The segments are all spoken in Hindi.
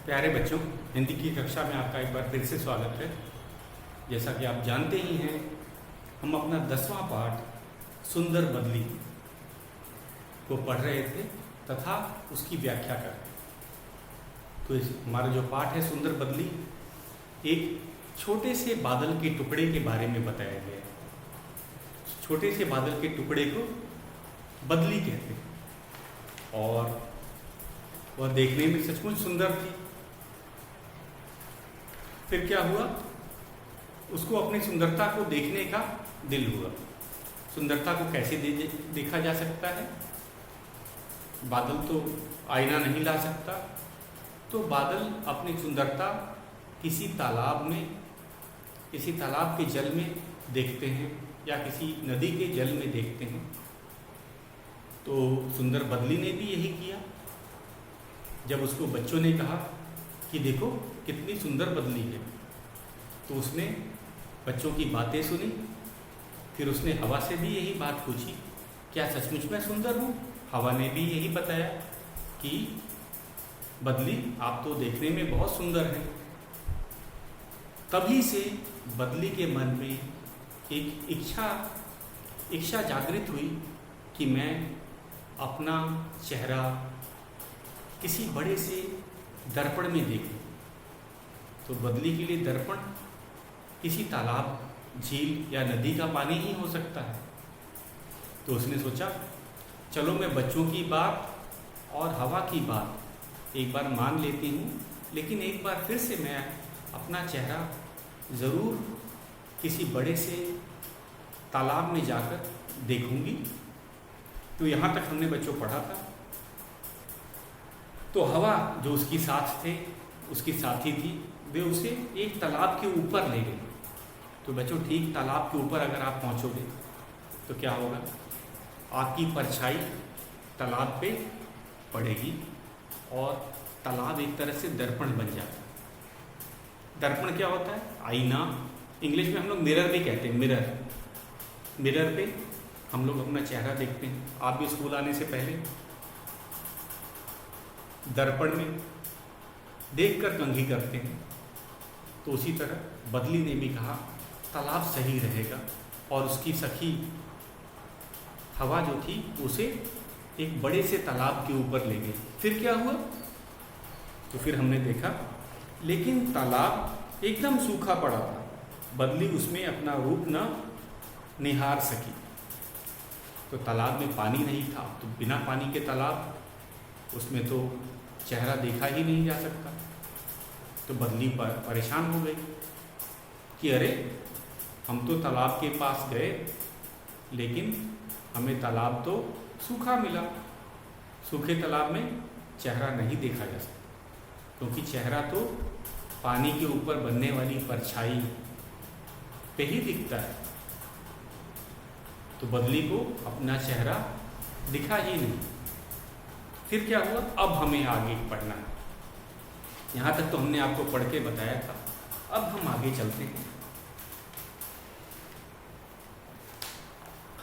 प्यारे बच्चों, हिंदी की कक्षा में आपका एक बार फिर से स्वागत है। जैसा कि आप जानते ही हैं, हम अपना 10वां पाठ सुंदर बदली को पढ़ रहे थे तथा उसकी व्याख्या कर रहे थे। तो हमारा जो पाठ है सुंदर बदली, एक छोटे से बादल के टुकड़े के बारे में बताया गया है। छोटे से बादल के टुकड़े को बदली कहते हैं और वह देखने में सचमुच सुंदर थी। फिर क्या हुआ, उसको अपनी सुंदरता को देखने का दिल हुआ। सुंदरता को कैसे देखा जा सकता है? बादल तो आईना नहीं ला सकता, तो बादल अपनी सुंदरता किसी तालाब में, किसी तालाब के जल में देखते हैं या किसी नदी के जल में देखते हैं। तो सुंदर बदली ने भी यही किया। जब उसको बच्चों ने कहा कि देखो कितनी सुंदर बदली है, तो उसने बच्चों की बातें सुनी। फिर उसने हवा से भी यही बात पूछी, क्या सचमुच में सुंदर हूँ? हवा ने भी यही बताया कि बदली आप तो देखने में बहुत सुंदर हैं। तभी से बदली के मन में एक इच्छा जागृत हुई कि मैं अपना चेहरा किसी बड़े से दर्पण में देखूं। तो बदली के लिए दर्पण किसी तालाब, झील या नदी का पानी ही हो सकता है। तो उसने सोचा, चलो मैं बच्चों की बात और हवा की बात एक बार मान लेती हूँ, लेकिन एक बार फिर से मैं अपना चेहरा ज़रूर किसी बड़े से तालाब में जाकर देखूंगी। तो यहाँ तक हमने बच्चों पढ़ा था। तो हवा जो उसकी साथ थे, उसकी साथी थी, वे उसे एक तालाब के ऊपर ले गए। तो बच्चों, ठीक तालाब के ऊपर अगर आप पहुंचोगे तो क्या होगा? आपकी परछाई तालाब पे पड़ेगी और तालाब एक तरह से दर्पण बन जाता है। दर्पण क्या होता है? आईना। इंग्लिश में हम लोग मिरर भी कहते हैं। मिरर पे हम लोग अपना चेहरा देखते हैं। आप भी स्कूल आने से पहले दर्पण में देखकर कंघी करते हैं। तो उसी तरह बदली ने भी कहा तालाब सही रहेगा, और उसकी सखी हवा जो थी उसे एक बड़े से तालाब के ऊपर ले गई। फिर क्या हुआ? तो फिर हमने देखा, लेकिन तालाब एकदम सूखा पड़ा था। बदली उसमें अपना रूप न निहार सकी। तो तालाब में पानी नहीं था, तो बिना पानी के तालाब, उसमें तो चेहरा देखा ही नहीं जा सकता। तो बदली पर परेशान हो गई कि अरे, हम तो तालाब के पास गए, लेकिन हमें तालाब तो सूखा मिला। सूखे तालाब में चेहरा नहीं देखा जा सकता, क्योंकि चेहरा तो पानी के ऊपर बनने वाली परछाई पे ही दिखता है। तो बदली को अपना चेहरा दिखा ही नहीं। फिर क्या हुआ? अब हमें आगे पढ़ना है। यहाँ तक तो हमने आपको पढ़ के बताया था, अब हम आगे चलते हैं।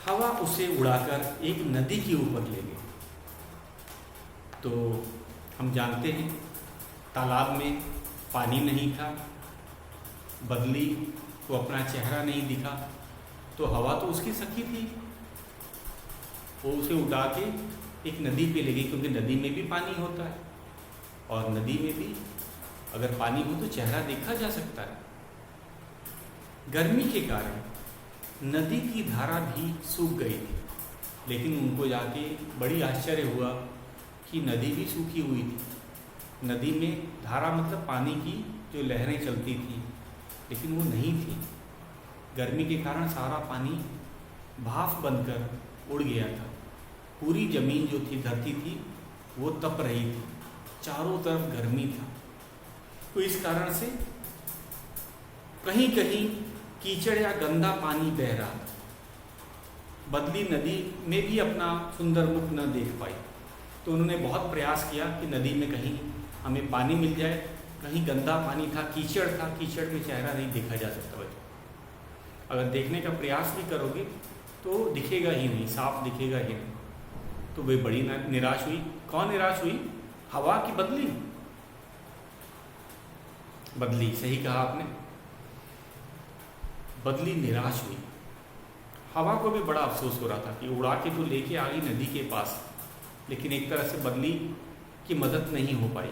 हवा उसे उड़ाकर एक नदी के ऊपर ले गई। तो हम जानते हैं तालाब में पानी नहीं था, बदली को अपना चेहरा नहीं दिखा, तो हवा तो उसकी सखी थी। वो उसे उड़ा के एक नदी पे ले गई, क्योंकि नदी में भी पानी होता है, और नदी में भी अगर पानी हो तो चेहरा देखा जा सकता है। गर्मी के कारण नदी की धारा भी सूख गई थी, लेकिन उनको जाके बड़ी आश्चर्य हुआ कि नदी भी सूखी हुई थी। नदी में धारा मतलब पानी की जो लहरें चलती थी, लेकिन वो नहीं थी। गर्मी के कारण सारा पानी भाप बनकर उड़ गया था। पूरी जमीन जो थी, धरती थी, वो तप रही थी। चारों तरफ गर्मी था। तो इस कारण से कहीं कहीं कीचड़ या गंदा पानी बह रहा था। बदली नदी में भी अपना सुंदर मुख न देख पाई। तो उन्होंने बहुत प्रयास किया कि नदी में कहीं हमें पानी मिल जाए। कहीं गंदा पानी था, कीचड़ था, कीचड़ में चेहरा नहीं देखा जा सकता। बच्चों, अगर देखने का प्रयास भी करोगे तो दिखेगा ही नहीं, साफ दिखेगा ही नहीं। तो वे बड़ी निराश हुई। कौन निराश हुई? हवा की बदली। बदली, सही कहा आपने। बदली निराश हुई। हवा को भी बड़ा अफसोस हो रहा था कि उड़ा के तो लेके आ गई नदी के पास, लेकिन एक तरह से बदली की मदद नहीं हो पाई।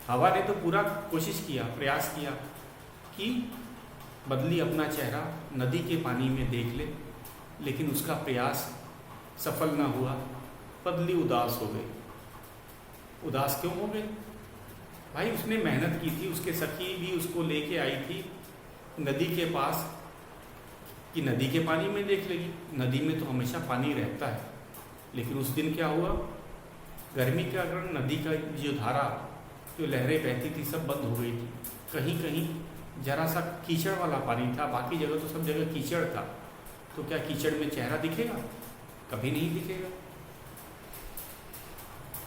हवा ने तो पूरा कोशिश किया, प्रयास किया कि बदली अपना चेहरा नदी के पानी में देख ले, लेकिन उसका प्रयास सफल ना हुआ। बदली उदास हो गई। उदास क्यों हो गई? भाई उसने मेहनत की थी, उसके सखी भी उसको लेके आई थी नदी के पास कि नदी के पानी में देख लेगी, नदी में तो हमेशा पानी रहता है। लेकिन उस दिन क्या हुआ, गर्मी के कारण नदी का जो धारा, जो लहरें बहती थी, सब बंद हो गई थी। कहीं कहीं जरा सा कीचड़ वाला पानी था, बाकी जगह तो सब जगह कीचड़ था। तो क्या कीचड़ में चेहरा दिखेगा? कभी नहीं दिखेगा।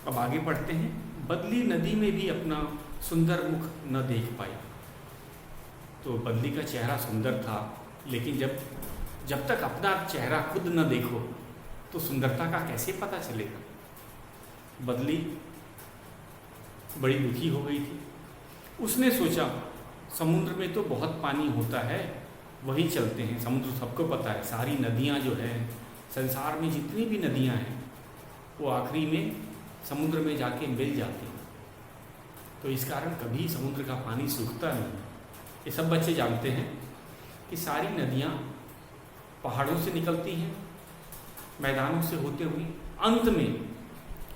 अब आगे बढ़ते हैं। बदली नदी में भी अपना सुंदर मुख न देख पाई। तो बदली का चेहरा सुंदर था, लेकिन जब तक अपना चेहरा खुद न देखो तो सुंदरता का कैसे पता चलेगा। बदली बड़ी दुखी हो गई थी। उसने सोचा समुद्र में तो बहुत पानी होता है, वहीं चलते हैं। समुद्र सबको पता है, सारी नदियाँ जो हैं संसार में, जितनी भी नदियाँ हैं, वो आखिरी में समुद्र में जाके मिल जाती हैं। तो इस कारण कभी समुद्र का पानी सूखता नहीं। ये सब बच्चे जानते हैं कि सारी नदियाँ पहाड़ों से निकलती हैं, मैदानों से होते हुए अंत में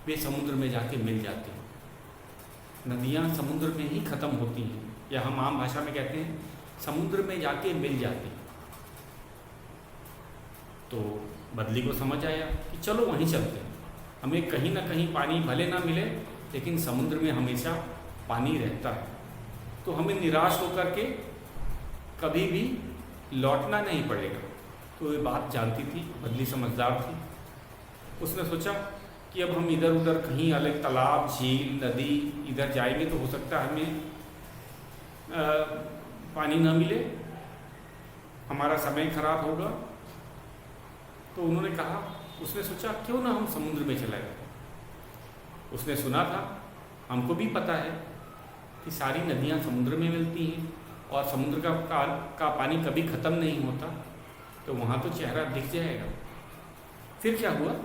वे समुद्र में जाके मिल जाते हैं। नदियाँ समुद्र में ही ख़त्म होती हैं, या हम आम भाषा में कहते हैं समुद्र में जाके मिल जाती। तो बदली को समझ आया कि चलो वहीं चलते हैं। हमें कहीं ना कहीं पानी भले ना मिले, लेकिन समुद्र में हमेशा पानी रहता है। तो हमें निराश होकर के कभी भी लौटना नहीं पड़ेगा। तो ये बात जानती थी, बदली समझदार थी। उसने सोचा कि अब हम इधर उधर कहीं अलग तालाब, झील, नदी इधर जाएंगे तो हो सकता है हमें पानी ना मिले, हमारा समय खराब होगा। तो उन्होंने कहा, उसने सोचा क्यों ना हम समुद्र में चले जाए। उसने सुना था, हमको भी पता है कि सारी नदियाँ समुद्र में मिलती हैं और समुद्र का पानी कभी ख़त्म नहीं होता, तो वहाँ तो चेहरा दिख जाएगा। फिर क्या हुआ,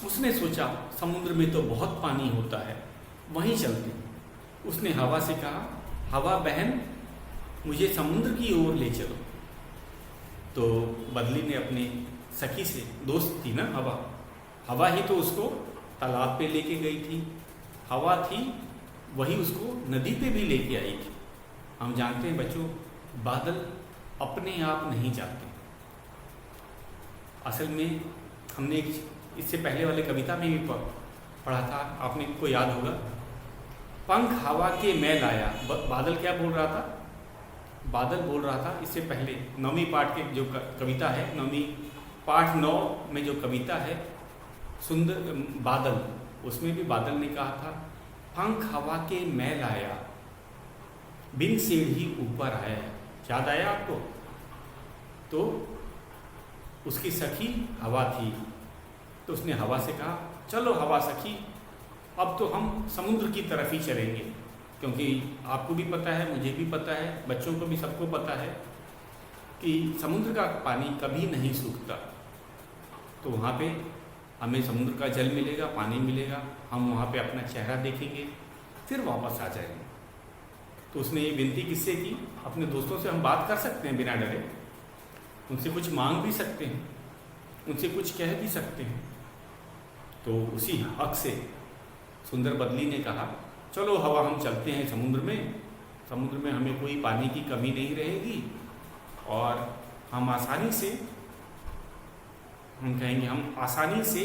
उसने सोचा समुद्र में तो बहुत पानी होता है, वहीं चलते हैं। उसने हवा से कहा, हवा बहन मुझे समुद्र की ओर ले चलो। तो बदली ने अपने सखी से, दोस्त थी ना हवा ही तो उसको तालाब पे लेके गई थी, हवा थी वही उसको नदी पे भी लेके आई थी। हम जानते हैं बच्चों, बादल अपने आप नहीं जाते। असल में हमने इससे पहले वाले कविता में भी पढ़ा था, आपने को याद होगा, पंख हवा के मैं लाया। बादल क्या बोल रहा था? बादल बोल रहा था इससे पहले 9वीं पाठ के जो कविता है, 9वीं पाठ 9 में जो कविता है सुंदर बादल, उसमें भी बादल ने कहा था, पंख हवा के मैं लाया, बिन सीढ़ी ऊपर आया। याद आया आपको? तो उसकी सखी हवा थी, तो उसने हवा से कहा, चलो हवा सखी, अब तो हम समुद्र की तरफ ही चलेंगे। क्योंकि आपको भी पता है, मुझे भी पता है, बच्चों को भी सबको पता है कि समुद्र का पानी कभी नहीं सूखता। तो वहाँ पे हमें समुद्र का जल मिलेगा, पानी मिलेगा, हम वहाँ पे अपना चेहरा देखेंगे, फिर वापस आ जाएंगे। तो उसने ये विनती किससे की? अपने दोस्तों से हम बात कर सकते हैं बिना डरे, उनसे कुछ मांग भी सकते हैं, उनसे कुछ कह भी सकते हैं। तो उसी हक से सुंदर बदली ने कहा, चलो हवा हम चलते हैं समुद्र में हमें कोई पानी की कमी नहीं रहेगी और हम आसानी से, हम कहेंगे हम आसानी से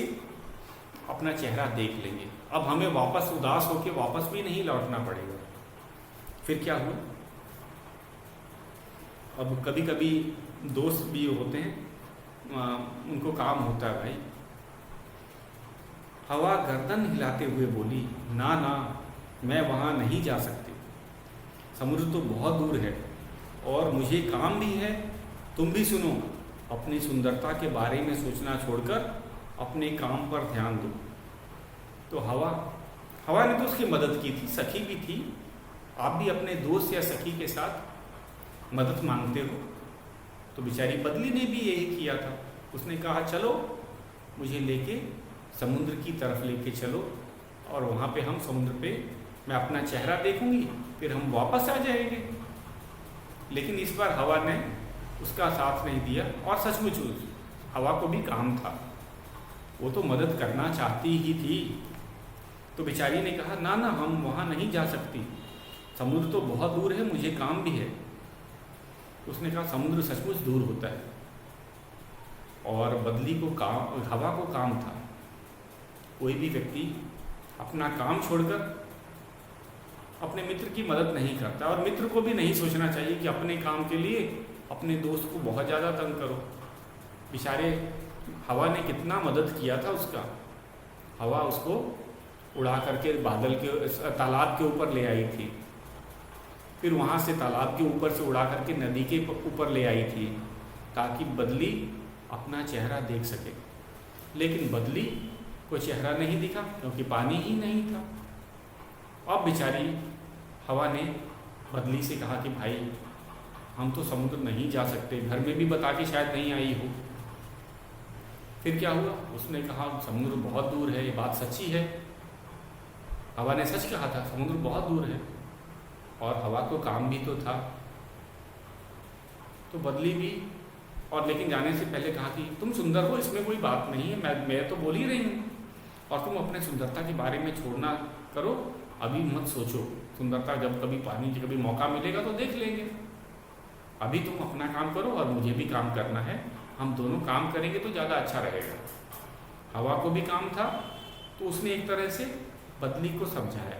अपना चेहरा देख लेंगे। अब हमें वापस उदास होकर वापस भी नहीं लौटना पड़ेगा। फिर क्या हुआ, अब कभी कभी दोस्त भी होते हैं, उनको काम होता है भाई। हवा गर्दन हिलाते हुए बोली, ना ना मैं वहाँ नहीं जा सकती, समुद्र तो बहुत दूर है और मुझे काम भी है। तुम भी सुनो, अपनी सुंदरता के बारे में सोचना छोड़कर अपने काम पर ध्यान दो। तो हवा हवा ने तो उसकी मदद की थी, सखी भी थी। आप भी अपने दोस्त या सखी के साथ मदद मांगते हो। तो बेचारी बदली ने भी यही किया था। उसने कहा चलो मुझे लेके समुद्र की तरफ लेके चलो, और वहाँ पे हम समुद्र पे मैं अपना चेहरा देखूंगी, फिर हम वापस आ जाएंगे। लेकिन इस बार हवा ने उसका साथ नहीं दिया, और सचमुच हवा को भी काम था, वो तो मदद करना चाहती ही थी। तो बेचारी ने कहा ना ना, हम वहाँ नहीं जा सकती, समुद्र तो बहुत दूर है, मुझे काम भी है। उसने कहा समुद्र सचमुच दूर होता है, और बदली को काम, हवा को काम था। कोई भी व्यक्ति अपना काम छोड़कर अपने मित्र की मदद नहीं करता, और मित्र को भी नहीं सोचना चाहिए कि अपने काम के लिए अपने दोस्त को बहुत ज़्यादा तंग करो। बेचारे हवा ने कितना मदद किया था उसका। हवा उसको उड़ा करके बादल के तालाब के ऊपर ले आई थी, फिर वहाँ से तालाब के ऊपर से उड़ा करके नदी के ऊपर ले आई थी, ताकि बदली अपना चेहरा देख सके। लेकिन बदली को चेहरा नहीं दिखा, क्योंकि पानी ही नहीं था। अब बेचारी हवा ने बदली से कहा कि भाई हम तो समुद्र नहीं जा सकते, घर में भी बता के शायद नहीं आई हो। फिर क्या हुआ, उसने कहा समुद्र बहुत दूर है, ये बात सच्ची है। हवा ने सच कहा था, समुद्र बहुत दूर है, और हवा को काम भी तो था। तो बदली भी, और लेकिन जाने से पहले कहा कि तुम सुंदर हो, इसमें कोई बात नहीं है, मैं तो बोल ही रही हूँ, और तुम अपने सुंदरता के बारे में छोड़ना करो, अभी मत सोचो। सुंदरता जब कभी पानी कभी मौका मिलेगा तो देख लेंगे, अभी तुम अपना काम करो और मुझे भी काम करना है, हम दोनों काम करेंगे तो ज़्यादा अच्छा रहेगा। हवा को भी काम था, तो उसने एक तरह से बदली को समझाया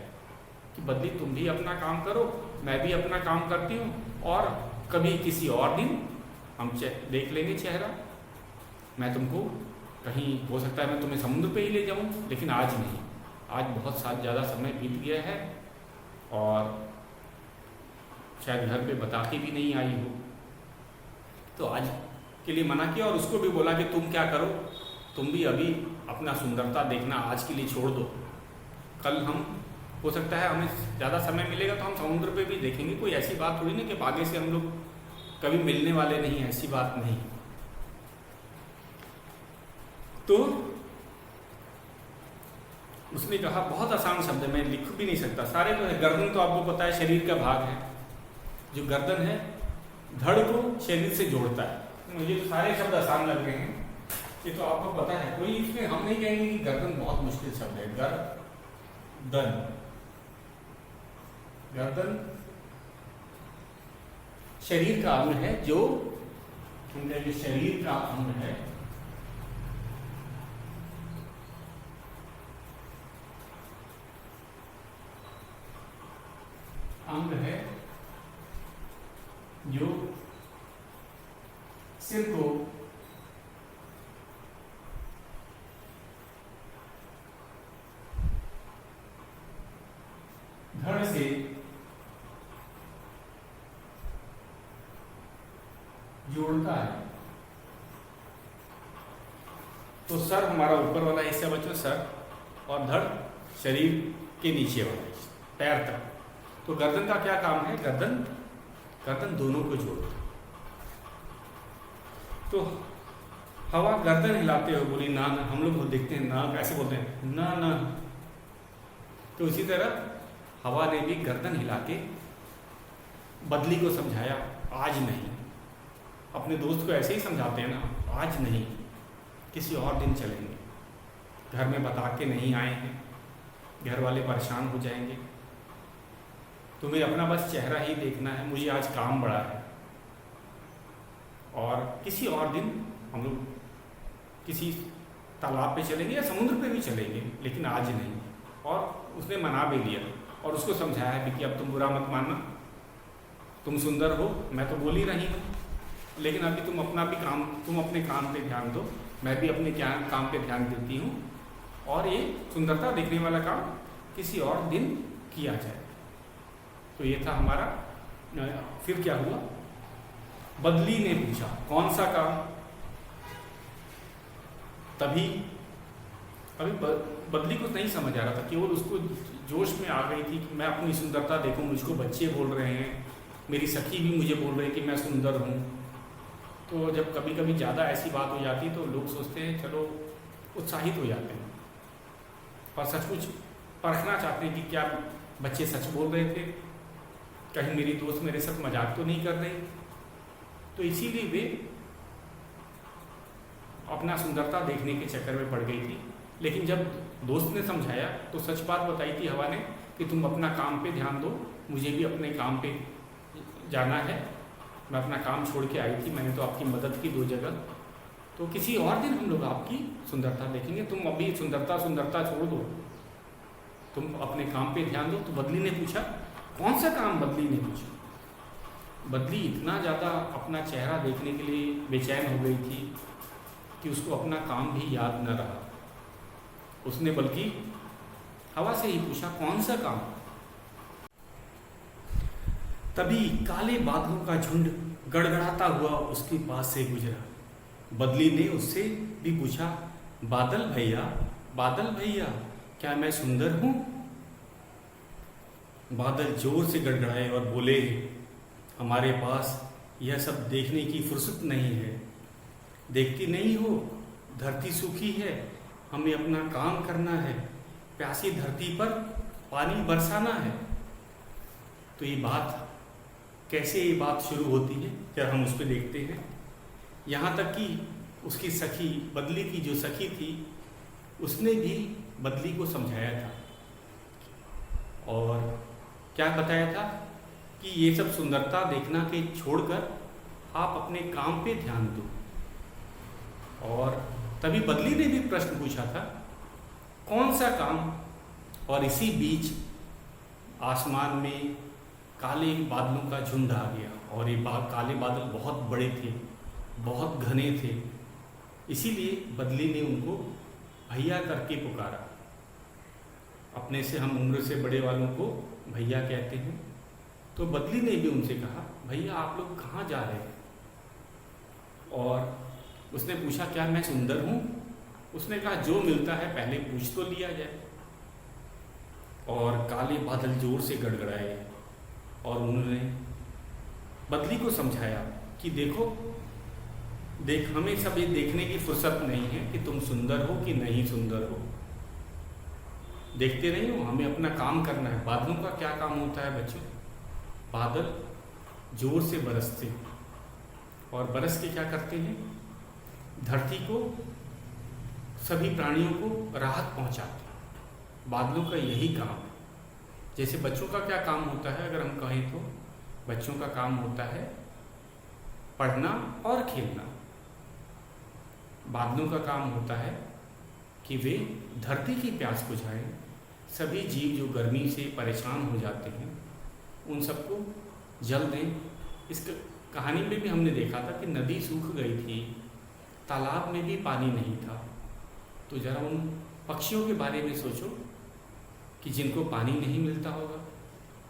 कि बदली तुम भी अपना काम करो, मैं भी अपना काम करती हूँ, और कभी किसी और दिन हम देख लेंगे चेहरा। मैं तुमको कहीं, हो सकता है मैं तुम्हें समुद्र पे ही ले जाऊँ, लेकिन आज नहीं, आज बहुत ज़्यादा समय बीत गया है, और शायद घर पे बता के भी नहीं आई हो। तो आज के लिए मना किया, और उसको भी बोला कि तुम क्या करो, तुम भी अभी अपना सुंदरता देखना आज के लिए छोड़ दो, कल हम, हो सकता है हमें ज़्यादा समय मिलेगा तो हम समुद्र पे भी देखेंगे। कोई ऐसी बात थोड़ी ना कि आगे से हम लोग कभी मिलने वाले नहीं, ऐसी बात नहीं। तो उसने कहा, बहुत आसान शब्द है, मैं लिख भी नहीं सकता सारे, तो गर्दन तो आपको पता है शरीर का भाग है, जो गर्दन है धड़ को शरीर से जोड़ता है। मुझे तो सारे शब्द आसान लग रहे हैं, ये तो आपको पता है, कोई इसमें हम नहीं कहेंगे कि गर्दन बहुत मुश्किल शब्द है। गर्दन, गर्दन शरीर का अंग है, जो शरीर का अंग है, अंग है जो सिर को धड़ से जोड़ता है। तो सर हमारा ऊपर वाला हिस्सा बच्चों, सर, और धड़ शरीर के नीचे वाला हिस्सा, पैर तक। तो गर्दन का क्या काम है, गर्दन दोनों को जोड़ता है। तो हवा गर्दन हिलाते हुए बोली ना ना, हम लोग देखते हैं ना कैसे बोलते हैं ना ना, तो इसी तरह हवा ने भी गर्दन हिला के बदली को समझाया, आज नहीं। अपने दोस्त को ऐसे ही समझाते हैं ना, आज नहीं, किसी और दिन चलेंगे, घर में बता के नहीं आए हैं, घर वाले परेशान हो जाएंगे, तुम्हें अपना बस चेहरा ही देखना है, मुझे आज काम बड़ा है, और किसी और दिन हम लोग किसी तालाब पे चलेंगे या समुद्र पे भी चलेंगे, लेकिन आज नहीं। और उसने मना भी लिया, और उसको समझाया है कि अब तुम बुरा मत मानना, तुम सुंदर हो, मैं तो बोल ही रही हूँ, लेकिन अभी तुम अपना भी काम, तुम अपने काम पे ध्यान दो, मैं भी अपने काम पे ध्यान देती हूँ, और ये सुंदरता देखने वाला काम किसी और दिन किया जाए। तो ये था हमारा। फिर क्या हुआ, बदली ने पूछा कौन सा काम। तभी अभी बदली को नहीं समझ आ रहा था, केवल उसको जोश में आ गई थी कि मैं अपनी सुंदरता देखूं, मुझको बच्चे बोल रहे हैं, मेरी सखी भी मुझे बोल रही है कि मैं सुंदर हूँ। तो जब कभी कभी ज़्यादा ऐसी बात हो जाती तो लोग सोचते हैं, चलो उत्साहित हो जाते हैं और सचमुच परखना चाहते हैं कि क्या बच्चे सच बोल रहे थे, कहीं मेरी दोस्त मेरे साथ मजाक तो नहीं कर रही। तो इसीलिए वे अपना सुंदरता देखने के चक्कर में पड़ गई थी। लेकिन जब दोस्त ने समझाया तो सच बात बताई थी हवा ने कि तुम अपना काम पे ध्यान दो, मुझे भी अपने काम पे जाना है, मैं अपना काम छोड़ के आई थी, मैंने तो आपकी मदद की 2 जगह, तो किसी और दिन हम लोग आपकी सुंदरता देखेंगे, तुम अभी सुंदरता छोड़ दो, तुम अपने काम पे ध्यान दो। तो बदली ने पूछा, कौन सा काम? बदली ने पूछा। बदली इतना ज़्यादा अपना चेहरा देखने के लिए बेचैन हो गई थी कि उसको अपना काम भी याद न रहा। उसने बल्कि हवा से ही पूछा, कौन सा काम? तभी काले बादलों का झुंड गड़गड़ाता हुआ उसके पास से गुजरा। बदली ने उससे भी पूछा, बादल भैया, क्या मैं सुंदर हूँ? बादल जोर से गड़गड़ाए और बोले, हमारे पास यह सब देखने की फुर्सत नहीं है। देखती नहीं हो, धरती सूखी है, हमें अपना काम करना है, प्यासी धरती पर पानी बरसाना है। तो ये बात शुरू होती है, जब हम उस पर देखते हैं। यहाँ तक कि उसकी सखी, बदली की जो सखी थी, उसने भी बदली को समझाया था और क्या बताया था कि ये सब सुंदरता देखना के छोड़कर आप अपने काम पे ध्यान दो। और तभी बदली ने भी प्रश्न पूछा था, कौन सा काम? और इसी बीच आसमान में काले बादलों का झुंड आ गया और ये काले बादल बहुत बड़े थे, बहुत घने थे। इसीलिए बदली ने उनको भैया करके पुकारा। अपने से हम उम्र से बड़े वालों को भैया कहते हैं। तो बदली ने भी उनसे कहा, भैया आप लोग कहाँ जा रहे हैं? और उसने पूछा, क्या मैं सुंदर हूँ? उसने कहा, जो मिलता है पहले पूछ तो लिया जाए। और काले बादल जोर से गड़गड़ाए और उन्होंने बदली को समझाया कि देख हमें सब ये देखने की फुर्सत नहीं है कि तुम सुंदर हो कि नहीं सुंदर हो। देखते नहीं हो, हमें अपना काम करना है। बादलों का क्या काम होता है बच्चों? बादल जोर से बरसते और बरस के क्या करते हैं? धरती को, सभी प्राणियों को राहत पहुंचाते हैं। बादलों का यही काम है। जैसे बच्चों का क्या काम होता है, अगर हम कहें तो बच्चों का काम होता है पढ़ना और खेलना। बादलों का काम होता है कि वे धरती की प्यास बुझाएं। सभी जीव जो गर्मी से परेशान हो जाते हैं उन सबको जल दें। इस कहानी में भी हमने देखा था कि नदी सूख गई थी, तालाब में भी पानी नहीं था। तो जरा उन पक्षियों के बारे में सोचो कि जिनको पानी नहीं मिलता होगा।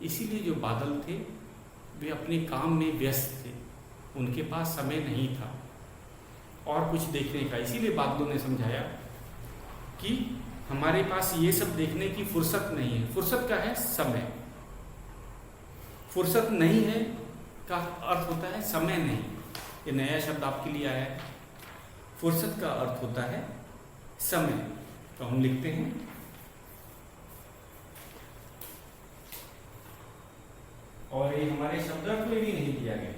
इसीलिए जो बादल थे वे अपने काम में व्यस्त थे, उनके पास समय नहीं था और कुछ देखने का। इसीलिए बादलों ने समझाया कि हमारे पास ये सब देखने की फुर्सत नहीं है। फुर्सत क्या है? समय। फुर्सत नहीं है का अर्थ होता है समय नहीं। ये नया शब्द आपके लिए आया है। फुर्सत का अर्थ होता है समय। तो हम लिखते हैं, और ये हमारे शब्दार्थ में भी नहीं दिया गया।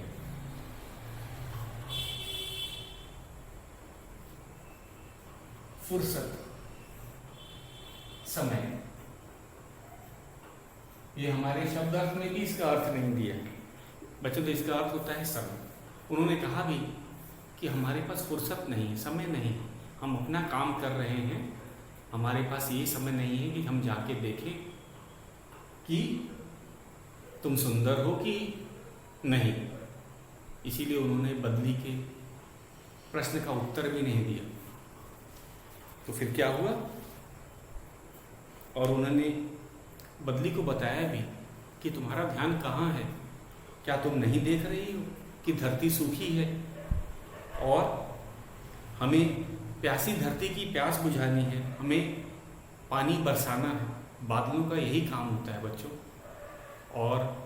फुर्सत, समय, ये हमारे शब्दार्थ में भी इसका अर्थ नहीं दिया बच्चों। तो इसका अर्थ होता है समय। उन्होंने कहा भी कि हमारे पास फुर्सत नहीं है, समय नहीं, हम अपना काम कर रहे हैं, हमारे पास ये समय नहीं है कि हम जाके देखें कि तुम सुंदर हो कि नहीं। इसीलिए उन्होंने बदली के प्रश्न का उत्तर भी नहीं दिया। तो फिर क्या हुआ? और उन्होंने बदली को बताया भी कि तुम्हारा ध्यान कहाँ है? क्या तुम नहीं देख रही हो कि धरती सूखी है और हमें प्यासी धरती की प्यास बुझानी है, हमें पानी बरसाना है, बादलों का यही काम होता है बच्चों। और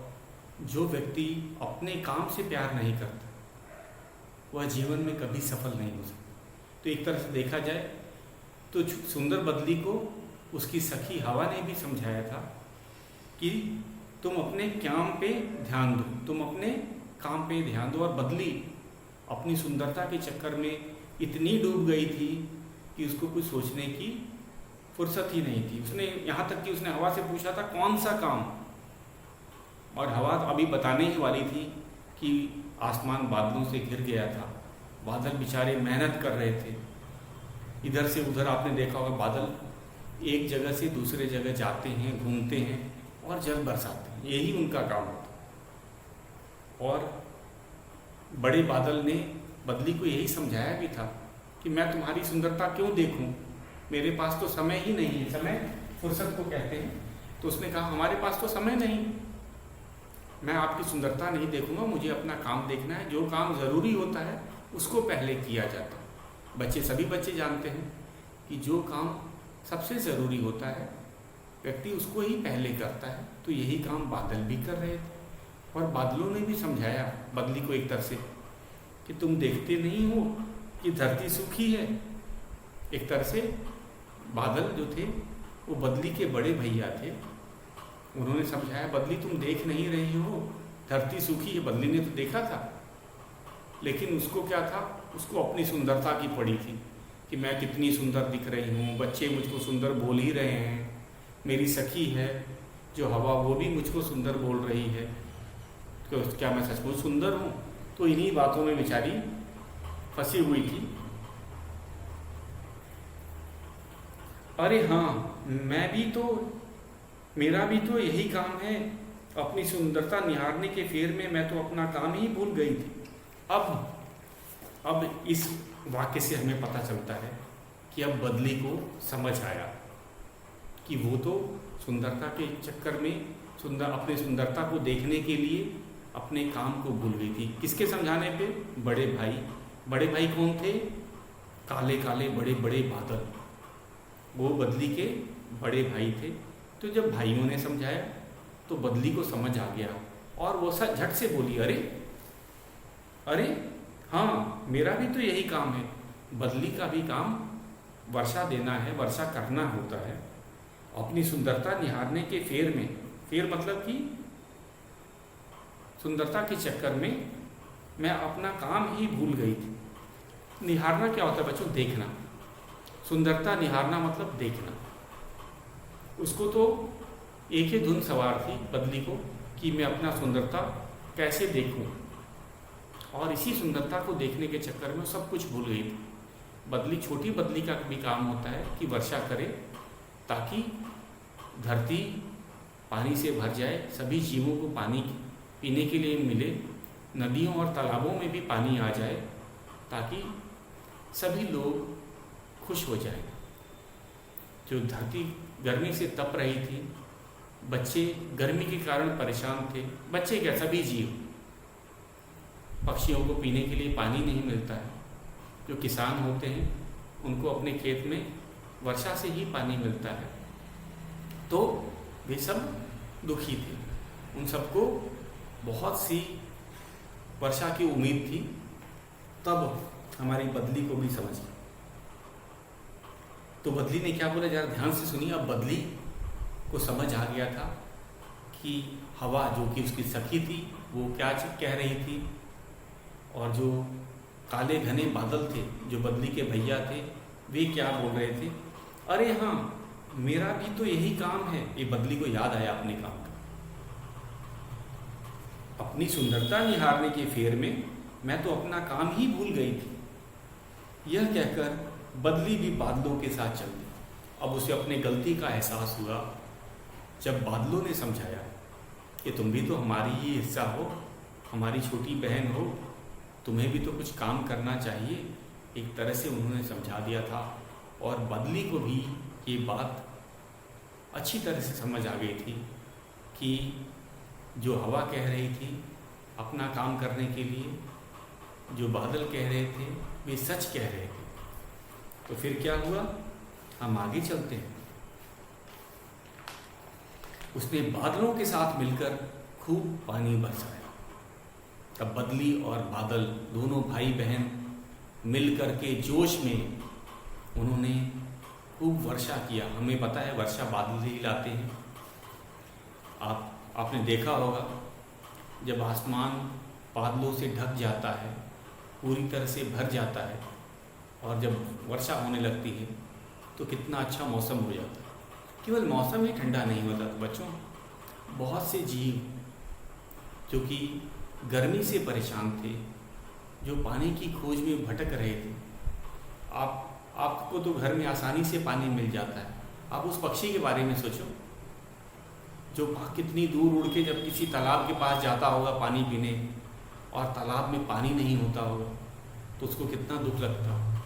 जो व्यक्ति अपने काम से प्यार नहीं करता वह जीवन में कभी सफल नहीं हो सकता। तो एक तरह से देखा जाए तो सुंदर बदली को उसकी सखी हवा ने भी समझाया था कि तुम अपने काम पे ध्यान दो, तुम अपने काम पे ध्यान दो। और बदली अपनी सुंदरता के चक्कर में इतनी डूब गई थी कि उसको कुछ सोचने की फुर्सत ही नहीं थी। उसने यहाँ तक कि उसने हवा से पूछा था कौन सा काम, और हवा अभी बताने ही वाली थी कि आसमान बादलों से घिर गया था, बादल बेचारे मेहनत कर रहे थे। इधर से उधर आपने देखा होगा, बादल एक जगह से दूसरे जगह जाते हैं, घूमते हैं और जल बरसाते हैं, यही उनका काम होता। और बड़े बादल ने बदली को यही समझाया भी था कि मैं तुम्हारी सुंदरता क्यों देखूं, मेरे पास तो समय ही नहीं है। समय फुर्सत को कहते हैं। तो उसने कहा हमारे पास तो समय नहीं, मैं आपकी सुंदरता नहीं देखूंगा, मुझे अपना काम देखना है। जो काम ज़रूरी होता है उसको पहले किया जाता है। सभी बच्चे जानते हैं कि जो काम सबसे ज़रूरी होता है व्यक्ति उसको ही पहले करता है। तो यही काम बादल भी कर रहे थे। और बादलों ने भी समझाया बदली को एक तरह से कि तुम देखते नहीं हो कि धरती सूखी है। एक तरह से बादल जो थे वो बदली के बड़े भैया थे, उन्होंने समझाया बदली तुम देख नहीं रही हो, धरती सूखी है। बदली ने तो देखा था, लेकिन उसको क्या था, उसको अपनी सुंदरता की पड़ी थी कि मैं कितनी सुंदर दिख रही हूँ, बच्चे मुझको सुंदर बोल ही रहे हैं, मेरी सखी है जो हवा वो भी मुझको सुंदर बोल रही है, तो क्या मैं सचमुच सुंदर हूँ। तो इन्हीं बातों में बेचारी फंसी हुई थी। अरे हाँ, मेरा भी तो यही काम है, अपनी सुंदरता निहारने के फेर में मैं तो अपना काम ही भूल गई थी। अब इस वाक्य से हमें पता चलता है कि अब बदली को समझ आया कि वो तो सुंदरता के चक्कर में अपनी सुंदरता को देखने के लिए अपने काम को भूल गई थी। किसके समझाने पे? बड़े भाई। बड़े भाई कौन थे? काले काले बड़े बड़े बादल, वो बदली के बड़े भाई थे। तो जब भाइयों ने समझाया तो बदली को समझ आ गया और वो झट से बोली, अरे हाँ, मेरा भी तो यही काम है। बदली का भी काम वर्षा देना है, वर्षा करना होता है। अपनी सुंदरता निहारने के फेर में, फेर मतलब कि सुंदरता के चक्कर में मैं अपना काम ही भूल गई थी। निहारना क्या होता है बच्चों? देखना। सुंदरता निहारना मतलब देखना। उसको तो एक ही धुन सवार थी बदली को कि मैं अपना सुंदरता कैसे देखूं, और इसी सुंदरता को देखने के चक्कर में सब कुछ भूल गई थी। बदली, छोटी बदली का भी काम होता है कि वर्षा करे ताकि धरती पानी से भर जाए, सभी जीवों को पानी पीने के लिए मिले, नदियों और तालाबों में भी पानी आ जाए ताकि सभी लोग खुश हो जाएं। जो धरती गर्मी से तप रही थी, बच्चे गर्मी के कारण परेशान थे। बच्चे क्या, सभी जीव। पक्षियों को पीने के लिए पानी नहीं मिलता है। जो किसान होते हैं उनको अपने खेत में वर्षा से ही पानी मिलता है। तो वे सब दुखी थे, उन सबको बहुत सी वर्षा की उम्मीद थी। तब हमारी बदली को भी समझ आई। तो बदली ने क्या बोला, जरा ध्यान से सुनिए। अब बदली को समझ आ गया था कि हवा जो कि उसकी सखी थी वो क्या कह रही थी, और जो काले घने बादल थे जो बदली के भैया थे वे क्या बोल रहे थे। अरे हाँ, मेरा भी तो यही काम है। ये बदली को याद आया अपने काम का। अपनी सुंदरता निहारने के फेर में मैं तो अपना काम ही भूल गई थी। यह कहकर बदली भी बादलों के साथ चल दी। अब उसे अपने गलती का एहसास हुआ जब बादलों ने समझाया कि तुम भी तो हमारी ही हिस्सा हो, हमारी छोटी बहन हो, तुम्हें भी तो कुछ काम करना चाहिए। एक तरह से उन्होंने समझा दिया था और बदली को भी ये बात अच्छी तरह से समझ आ गई थी कि जो हवा कह रही थी अपना काम करने के लिए, जो बादल कह रहे थे वे सच कह रहे थे। तो फिर क्या हुआ, हम आगे चलते हैं। उसने बादलों के साथ मिलकर खूब पानी बरसाया। तब बदली और बादल दोनों भाई बहन मिलकर के जोश में उन्होंने खूब वर्षा किया। हमें पता है वर्षा बादल ही लाते हैं। आपने देखा होगा जब आसमान बादलों से ढक जाता है, पूरी तरह से भर जाता है, और जब वर्षा होने लगती है तो कितना अच्छा मौसम हो जाता है। केवल मौसम ही ठंडा नहीं होता बच्चों, बहुत से जीव जो कि गर्मी से परेशान थे, जो पानी की खोज में भटक रहे थे। आपको तो घर में आसानी से पानी मिल जाता है। आप उस पक्षी के बारे में सोचो जो कितनी दूर उड़ के जब किसी तालाब के पास जाता होगा पानी पीने, और तालाब में पानी नहीं होता होगा तो उसको कितना दुख लगता होगा।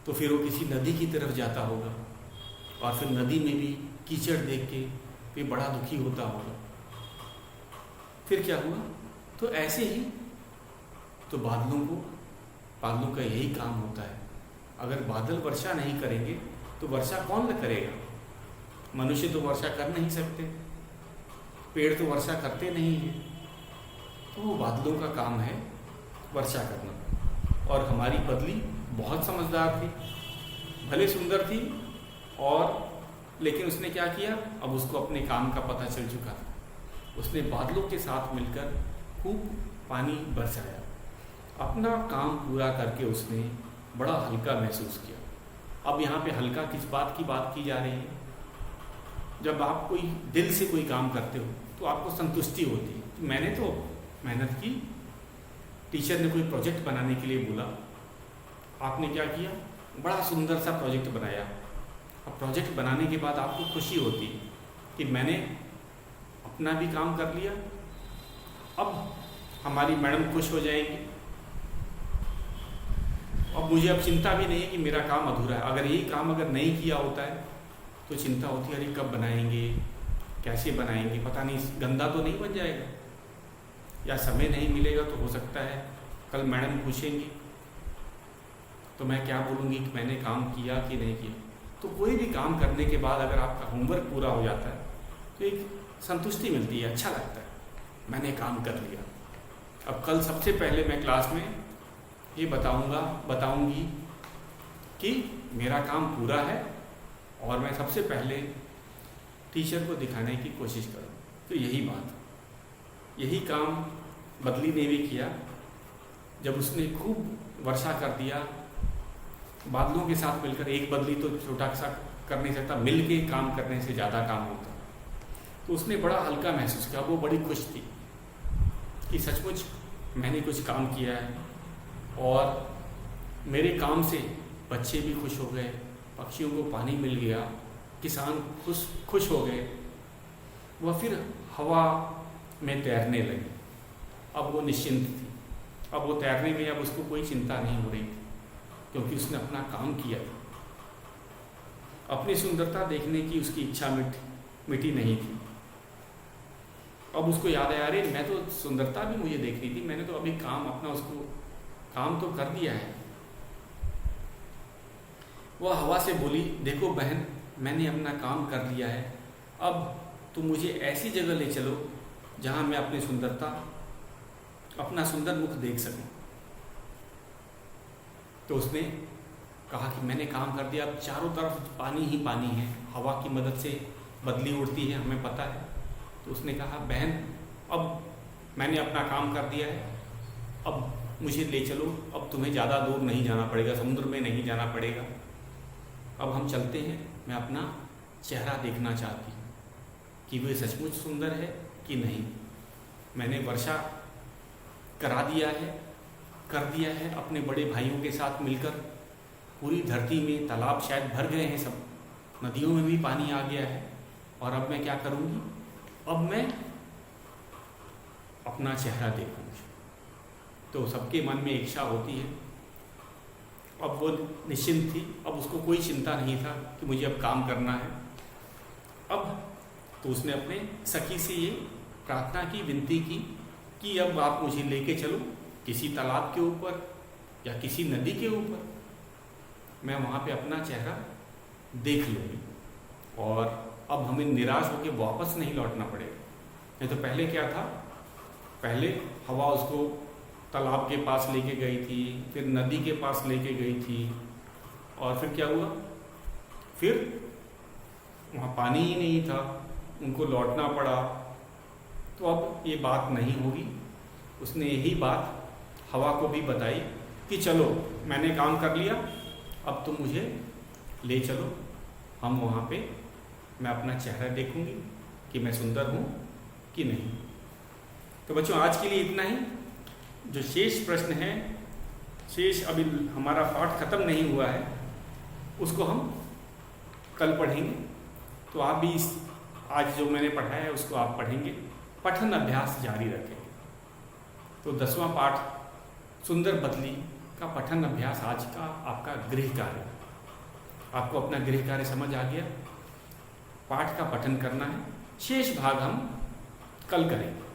तो फिर वो किसी नदी की तरफ जाता होगा और फिर नदी में भी कीचड़ देख के भी बड़ा दुखी होता होगा। फिर क्या हुआ? तो ऐसे ही तो बादलों का यही काम होता है। अगर बादल वर्षा नहीं करेंगे तो वर्षा कौन करेगा? मनुष्य तो वर्षा कर नहीं सकते, पेड़ तो वर्षा करते नहीं हैं, तो वो बादलों का काम है वर्षा करना। और हमारी बदली बहुत समझदार थी, भले सुंदर थी, और लेकिन उसने क्या किया? अब उसको अपने काम का पता चल चुका था। उसने बादलों के साथ मिलकर खूब पानी बरसाया। अपना काम पूरा करके उसने बड़ा हल्का महसूस किया। अब यहाँ पे हल्का किस बात की बात की जा रही है? जब आप कोई दिल से कोई काम करते हो तो आपको संतुष्टि होती है। तो मैंने तो मेहनत की, टीचर ने कोई प्रोजेक्ट बनाने के लिए बोला, आपने क्या किया? बड़ा सुंदर सा प्रोजेक्ट बनाया। अब प्रोजेक्ट बनाने के बाद आपको खुशी होती है कि मैंने अपना भी काम कर लिया। अब हमारी मैडम खुश हो जाएंगी। अब मुझे अब चिंता भी नहीं है कि मेरा काम अधूरा है। अगर यही काम अगर नहीं किया होता है तो चिंता होती है, अरे कब बनाएंगे, कैसे बनाएंगे, पता नहीं गंदा तो नहीं बन जाएगा, या समय नहीं मिलेगा तो हो सकता है कल मैडम पूछेंगी तो मैं क्या बोलूँगी कि मैंने काम किया कि नहीं किया। तो कोई भी काम करने के बाद अगर आपका होमवर्क पूरा हो जाता है तो एक संतुष्टि मिलती है, अच्छा लगता है, मैंने काम कर लिया। अब कल सबसे पहले मैं क्लास में ये बताऊंगी कि मेरा काम पूरा है, और मैं सबसे पहले टीचर को दिखाने की कोशिश करूँ। तो यही बात, यही काम बदली ने भी किया। जब उसने खूब वर्षा कर दिया बादलों के साथ मिलकर, एक बदली तो छोटा सा कर नहीं सकता, मिल के काम करने से ज़्यादा काम होता, तो उसने बड़ा हल्का महसूस किया। वो बड़ी खुश थी कि सचमुच मैंने कुछ काम किया है, और मेरे काम से बच्चे भी खुश हो गए, पक्षियों को पानी मिल गया, किसान खुश हो गए। वह फिर हवा में तैरने लगी। अब वो निश्चिंत थी, अब वो तैरने में अब उसको कोई चिंता नहीं हो रही थी, क्योंकि उसने अपना काम किया था। अपनी सुंदरता देखने की उसकी इच्छा मिटी नहीं थी। अब उसको याद आया, अरे मैं तो सुंदरता भी मुझे देखनी थी, मैंने तो अभी काम अपना उसको काम तो कर दिया है। वह हवा से बोली, देखो बहन, मैंने अपना काम कर लिया है, अब तुम मुझे ऐसी जगह ले चलो जहाँ मैं अपनी सुंदरता, अपना सुंदर मुख देख सकूं। तो उसने कहा कि मैंने काम कर दिया, अब चारों तरफ पानी ही पानी है, हवा की मदद से बदली उड़ती है, हमें पता है। तो उसने कहा, बहन अब मैंने अपना काम कर दिया है, अब मुझे ले चलो, अब तुम्हें ज़्यादा दूर नहीं जाना पड़ेगा, समुद्र में नहीं जाना पड़ेगा, अब हम चलते हैं, मैं अपना चेहरा देखना चाहती हूँ कि वे सचमुच सुंदर है कि नहीं। मैंने वर्षा कर दिया है अपने बड़े भाइयों के साथ मिलकर। पूरी धरती में तालाब शायद भर गए हैं, सब नदियों में भी पानी आ गया है, और अब मैं क्या करूँगी? अब मैं अपना चेहरा देखूँगी। तो सबके मन में इच्छा होती है। अब वो निश्चिंत थी, अब उसको कोई चिंता नहीं था कि मुझे अब काम करना है। अब तो उसने अपने सखी से ये प्रार्थना की, विनती की कि अब आप मुझे लेके चलो किसी तालाब के ऊपर या किसी नदी के ऊपर, मैं वहाँ पे अपना चेहरा देख लूँगी। और अब हमें निराश होकर वापस नहीं लौटना पड़ेगा। नहीं तो पहले क्या था, पहले हवा उसको तालाब के पास लेके गई थी, फिर नदी के पास लेके गई थी, और फिर क्या हुआ, फिर वहाँ पानी ही नहीं था, उनको लौटना पड़ा। तो अब ये बात नहीं होगी। उसने यही बात हवा को भी बताई कि चलो मैंने काम कर लिया, अब तुम मुझे ले चलो, हम वहाँ पे मैं अपना चेहरा देखूंगी कि मैं सुंदर हूँ कि नहीं। तो बच्चों आज के लिए इतना ही। जो शेष प्रश्न है, शेष अभी हमारा पाठ खत्म नहीं हुआ है, उसको हम कल पढ़ेंगे। तो आप भी आज जो मैंने पढ़ाया है उसको आप पढ़ेंगे, पठन अभ्यास जारी रखेंगे। तो 10वां पाठ सुंदर बदली का पठन अभ्यास आज का आपका गृह कार्य। आपको अपना गृह कार्य समझ आ गया, पाठ का पठन करना है, शेष भाग हम कल करेंगे।